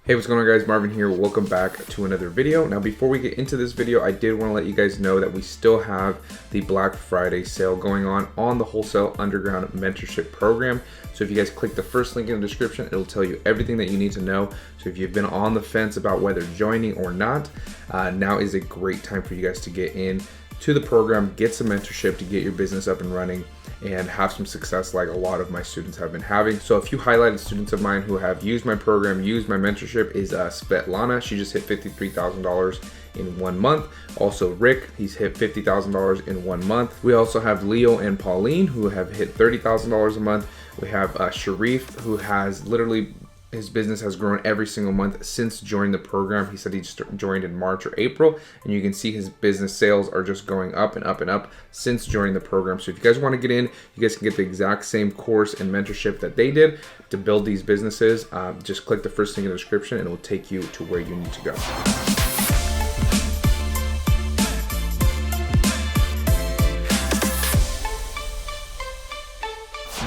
Hey, what's going on guys? Marvin here. Welcome back to another video. Now before we get into this video, I did want to let you guys know that we still have the Black Friday sale going on the Wholesale Underground Mentorship Program. So if you guys click the first link in the description, it'll tell you everything that you need to know. So if you've been on the fence about whether joining or not, now is a great time for you guys to get in to the program, get some mentorship to get your business up and running and have some success like a lot of my students have been having. So a few highlighted students of mine who have used my program, used my mentorship is Svetlana. She just hit $53,000 in 1 month. Also Rick, he's hit $50,000 in 1 month. We also have Leo and Pauline who have hit $30,000 a month. We have Sharif who has literally, his business has grown every single month since joining the program. He said he just joined in March or April, and you can see his business sales are just going up and up and up since joining the program. So if you guys want to get in, you guys can get the exact same course and mentorship that they did to build these businesses. Just click the first link in the description and it will take you to where you need to go.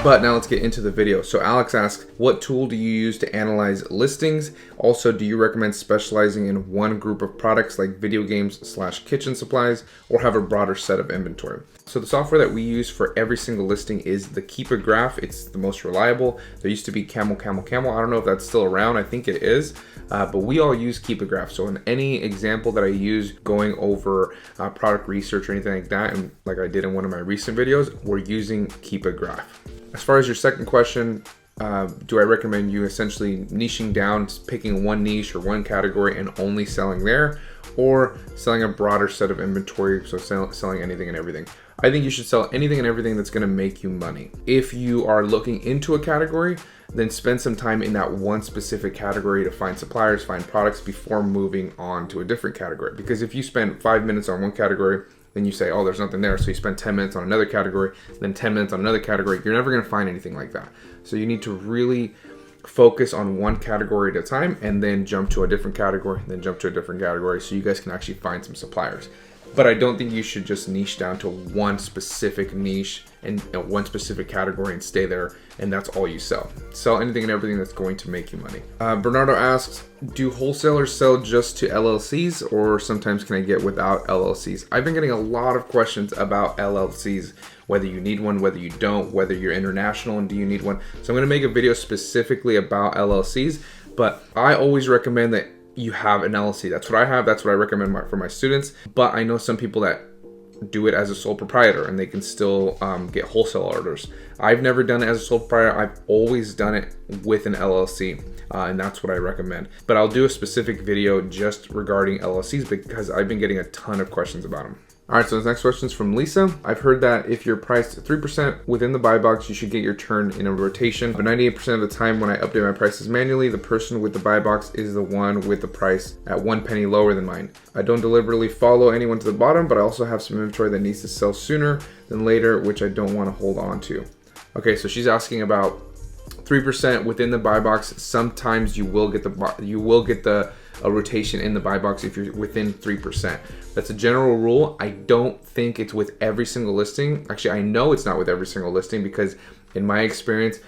But now let's get into the video. So Alex asks, what tool do you use to analyze listings? Also, do you recommend specializing in one group of products like video games / kitchen supplies, or have a broader set of inventory? So the software that we use for every single listing is the Keep a Graph. It's the most reliable. There used to be Camel. I don't know if that's still around. I think it is. But we all use Keep a Graph. So in any example that I use going over product research or anything like that, and like I did in one of my recent videos, we're using Keep a Graph. As far as your second question, do I recommend you essentially niching down, picking one niche or one category and only selling there, or selling a broader set of inventory, so selling anything and everything? I think you should sell anything and everything that's going to make you money. If you are looking into a category, then spend some time in that one specific category to find suppliers, find products before moving on to a different category. Because if you spend 5 minutes on one category, then you say, oh, there's nothing there. So you spend 10 minutes on another category, then 10 minutes on another category. You're never going to find anything like that. So you need to really focus on one category at a time and then jump to a different category, then jump to a different category so you guys can actually find some suppliers. But I don't think you should just niche down to one specific niche and one specific category and stay there, and that's all you sell. Sell anything and everything that's going to make you money. Bernardo asks, do wholesalers sell just to LLCs, or sometimes can I get without LLCs? I've been getting a lot of questions about LLCs, whether you need one, whether you don't, whether you're international and do you need one. So I'm gonna make a video specifically about LLCs, but I always recommend that you have an LLC. That's what I have. That's what I recommend for my students. But I know some people that do it as a sole proprietor and they can still get wholesale orders. I've never done it as a sole proprietor. I've always done it with an LLC, and that's what I recommend. But I'll do a specific video just regarding LLCs because I've been getting a ton of questions about them. All right, so the next question is from Lisa. I've heard that if you're priced 3% within the buy box, you should get your turn in a rotation. But 98% of the time when I update my prices manually, the person with the buy box is the one with the price at 1 penny lower than mine. I don't deliberately follow anyone to the bottom, but I also have some inventory that needs to sell sooner than later, which I don't want to hold on to. Okay, so she's asking about 3% within the buy box. Sometimes you will get a rotation in the buy box if you're within 3%. That's a general rule. I don't think it's with every single listing. Actually, I know it's not with every single listing because in my experience,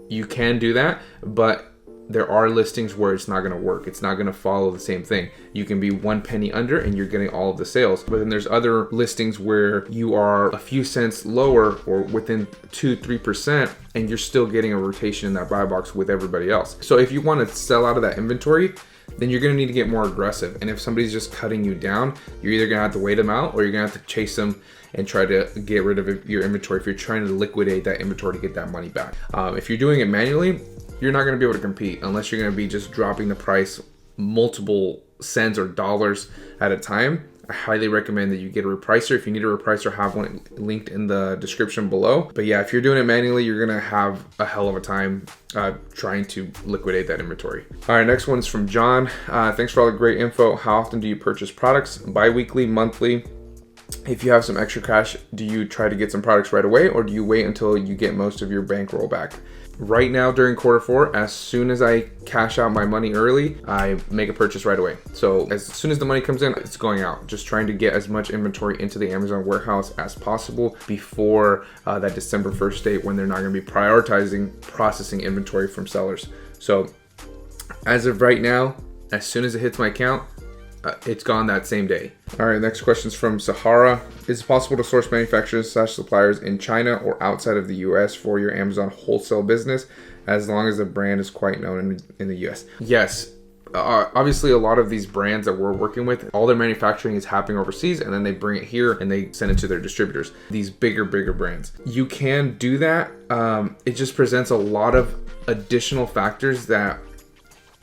you can do that, but there are listings where it's not going to work. It's not going to follow the same thing. You can be 1 penny under and you're getting all of the sales. But then there's other listings where you are a few cents lower or within 2-3% and you're still getting a rotation in that buy box with everybody else. So if you want to sell out of that inventory, then you're going to need to get more aggressive. And if somebody's just cutting you down, you're either going to have to wait them out or you're going to have to chase them and try to get rid of your inventory if you're trying to liquidate that inventory to get that money back. If you're doing it manually, you're not going to be able to compete unless you're going to be just dropping the price multiple cents or dollars at a time. I highly recommend that you get a repricer. If you need a repricer, have one linked in the description below. But yeah, if you're doing it manually, you're gonna have a hell of a time trying to liquidate that inventory. All right, next one's from John. Thanks for all the great info. How often do you purchase products? Bi-weekly, monthly? If you have some extra cash, do you try to get some products right away, or do you wait until you get most of your bankroll back? Right now during Q4, as soon as I cash out my money early, I make a purchase right away. So as soon as the money comes in, it's going out. Just trying to get as much inventory into the Amazon warehouse as possible before that December 1st date when they're not gonna be prioritizing processing inventory from sellers. So As of right now, as soon as it hits my account, it's gone that same day. All right, next question is from Sahara. Is it possible to source manufacturers / suppliers in China or outside of the US for your Amazon wholesale business, as long as the brand is quite known in the US? Yes. Obviously, a lot of these brands that we're working with, all their manufacturing is happening overseas, and then they bring it here and they send it to their distributors. These bigger brands. You can do that. It just presents a lot of additional factors that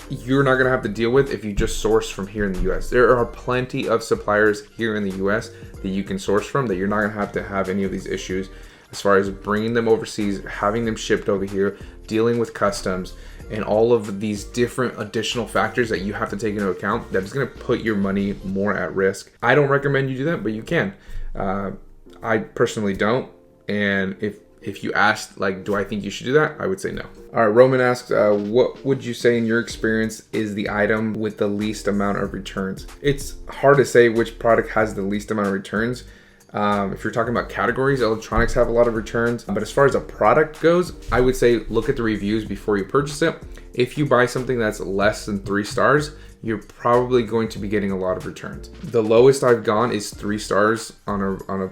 you're not going to have to deal with if you just source from here in the US. There are plenty of suppliers here in the US that you can source from, that you're not going to have any of these issues as far as bringing them overseas, having them shipped over here, dealing with customs, and all of these different additional factors that you have to take into account that is going to put your money more at risk. I don't recommend you do that, but you can. I personally don't. And if you asked, like, do I think you should do that? I would say no. All right, Roman asks, what would you say in your experience is the item with the least amount of returns? It's hard to say which product has the least amount of returns. If you're talking about categories, electronics have a lot of returns. But as far as a product goes, I would say look at the reviews before you purchase it. If you buy something that's less than 3 stars, you're probably going to be getting a lot of returns. The lowest I've gone is 3 stars on a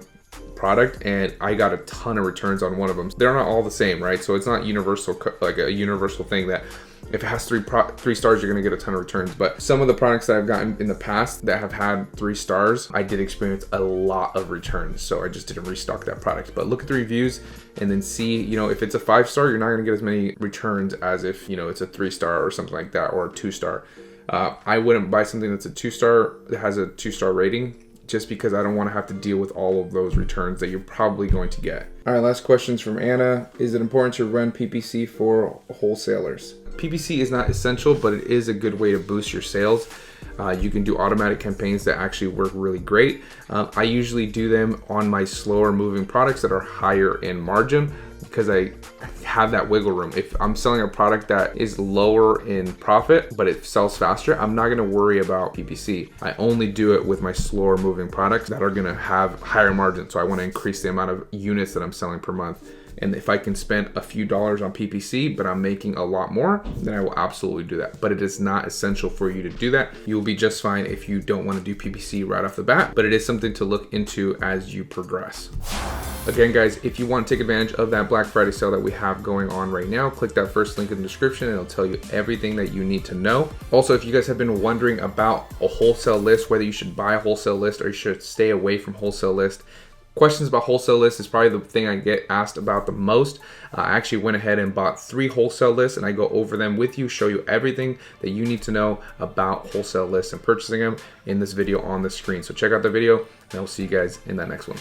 product, and I got a ton of returns on one of them. They're not all the same, right? So it's not universal, like a universal thing that if it has 3 stars, you're gonna get a ton of returns. But some of the products that I've gotten in the past that have had 3 stars, I did experience a lot of returns. So I just didn't restock that product. But look at the reviews and then see, if it's a 5 star, you're not gonna get as many returns as if, it's a 3 star or something like that, or a 2 star. I wouldn't buy something that's a 2 star that has a 2 star rating, just because I don't want to have to deal with all of those returns that you're probably going to get. All right, last questions from Anna. Is it important to run PPC for wholesalers? PPC is not essential, but it is a good way to boost your sales. You can do automatic campaigns that actually work really great. I usually do them on my slower moving products that are higher in margin, because I have that wiggle room. If I'm selling a product that is lower in profit, but it sells faster, I'm not gonna worry about PPC. I only do it with my slower moving products that are gonna have higher margin. So I wanna increase the amount of units that I'm selling per month. And if I can spend a few dollars on PPC, but I'm making a lot more, then I will absolutely do that. But it is not essential for you to do that. You will be just fine if you don't want to do PPC right off the bat, but it is something to look into as you progress. Again, guys, if you want to take advantage of that Black Friday sale that we have going on right now, click that first link in the description and it'll tell you everything that you need to know. Also, if you guys have been wondering about a wholesale list, whether you should buy a wholesale list or you should stay away from wholesale list, questions about wholesale lists is probably the thing I get asked about the most. I actually went ahead and bought 3 wholesale lists, and I go over them with you, show you everything that you need to know about wholesale lists and purchasing them in this video on the screen. So check out the video, and I'll see you guys in that next one.